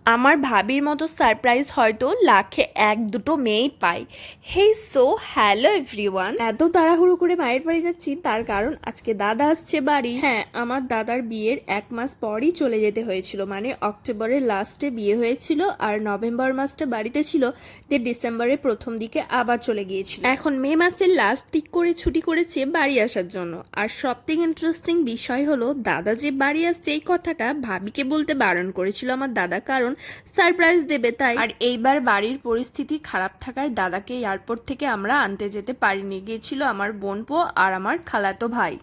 আমার ভাবির মতো সারপ্রাইজ হয়তো লাখে এক দুটো মেয়েই পায়। হেই সো হ্যালো এভরিওয়ান, এত তাড়াহুড়ো করে মায়ের বাড়ি যাচ্ছি তার কারণ আজকে দাদা আসছে বাড়ি। হ্যাঁ, আমার দাদার বিয়ের 1 মাস পরই চলে যেতে হয়েছিল, মানে অক্টোবরের লাস্টে বিয়ে হয়েছিল আর নভেম্বর মাসটা বাড়িতে ছিল, দিয়ে ডিসেম্বরের প্রথম দিকে আবার চলে গিয়েছিল। এখন মে মাসের লাস্ট দিক করে ছুটি করেছে বাড়ি আসার জন্য। আর সবথেকে ইন্টারেস্টিং বিষয় হলো দাদা যে বাড়ি আসছে এই কথাটা ভাবিকে বলতে বারণ করেছিল আমার দাদা, কারণ সারপ্রাইজ দেবে তাই। আর এইবার বাড়ির পরিস্থিতি খারাপ থাকায় দাদাকে এয়ারপোর্ট থেকে আমরা আনতে যেতে পারিনি, গিয়েছিল আমার বোনপো আর আমার খালাতো ভাই।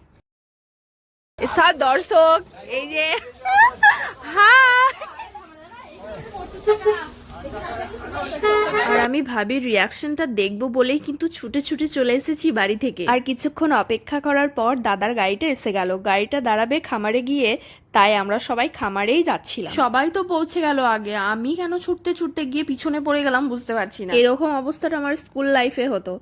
সব দর্শক এই যে আর আমি ভাবির রিয়াকশনটা দেখবো বলেই কিন্তু ছুটে ছুটে চলে এসেছি বাড়ি থেকে। আর কিছুক্ষণ অপেক্ষা করার পর দাদার গাড়িটা এসে গেল, গাড়িটা দাঁড়াবে খামারে গিয়ে, তাই আমরা সবাই খামারেই যাচ্ছিলাম। সবাই তো পৌঁছে গেল আগে, আমি কেন ছুটতে ছুটতে গিয়ে পিছনে পড়ে গেলাম বুঝতে পারছি না। এরকম অবস্থাটা আমার স্কুল লাইফে হতো,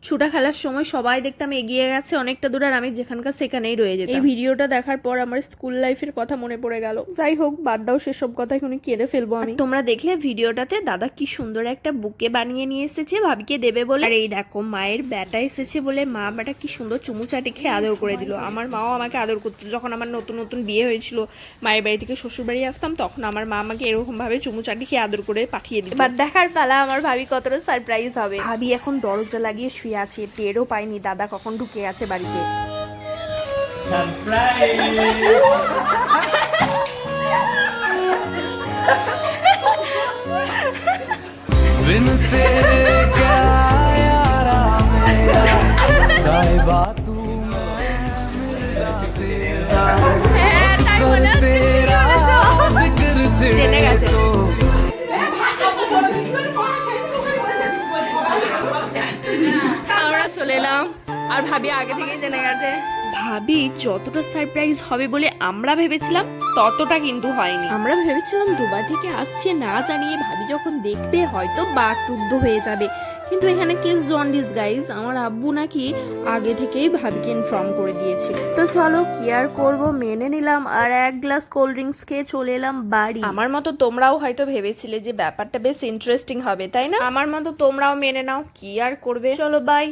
ছুটা খেলার সময় সবাই দেখতাম এগিয়ে গেছে অনেকটা দূর আর আমি যেখানকার সেখানেই রয়ে যেতাম। এই ভিডিওটা দেখার পর আমার স্কুল লাইফের কথা মনে পড়ে গেল। যাই হোক, বাদ দাও সেসব কথা, এখন কেড়ে ফেলবো আমি। তোমরা দেখলে ভিডিওটাতে দাদা কি সুন্দর একটা বুকে বানিয়ে নিয়ে এসেছে ভাবিকে দেবে বলে। আর এই দেখো মায়ের ব্যাটা এসেছে বলে মা ব্যাটা কি সুন্দর চুমু চাটি খেয়ে আদর করে দিল। আমার মাও আমাকে আদর করতো, যখন আমার নতুন নতুন বিয়ে হয়েছিল মায়ের বাড়ি থেকে শ্বশুর বাড়ি আসতাম তখন আমার মা আমাকে এরকম ভাবে চুমু চাটি খেয়ে আদর করে পাঠিয়ে দিত। এবার দেখার পালা আমার ভাবি কতটা সারপ্রাইজ হবে। ভাবি এখন দরজা লাগিয়ে শুয়ে আছে, টেরও পাইনি দাদা কখন ঢুকে গেছে বাড়িতে। জেনে গেছে আমরা চলে এলাম আর ভাবি আগে থেকেই জেনে গেছে। ভাবি যতটা সারপ্রাইজ হবে বলে আমরা ভেবেছিলাম ততটা কিন্তু হয়নি। আমরা ভেবেছিলাম দুবাই থেকে আসছে না জানিয়ে ভাবি যখন দেখবে হয়তো বাকরুদ্ধ হয়ে যাবে, কিন্তু এখানে কেস জন্ডিস গাইজ। আমার আব্বু নাকি আগে থেকেই ভাবিকে ইনফর্ম করে দিয়েছিল। তো চলো কি আর করবো, মেনে নিলাম আর 1 গ্লাস কোল্ড ড্রিঙ্কস খেয়ে চলে এলাম বাড়ি। আমার মতো তোমরাও হয়তো ভেবেছিলে যে ব্যাপারটা বেশ ইন্টারেস্টিং হবে, তাই না? আমার মতো তোমরাও মেনে নাও, কি আর করবে। চলো বাই।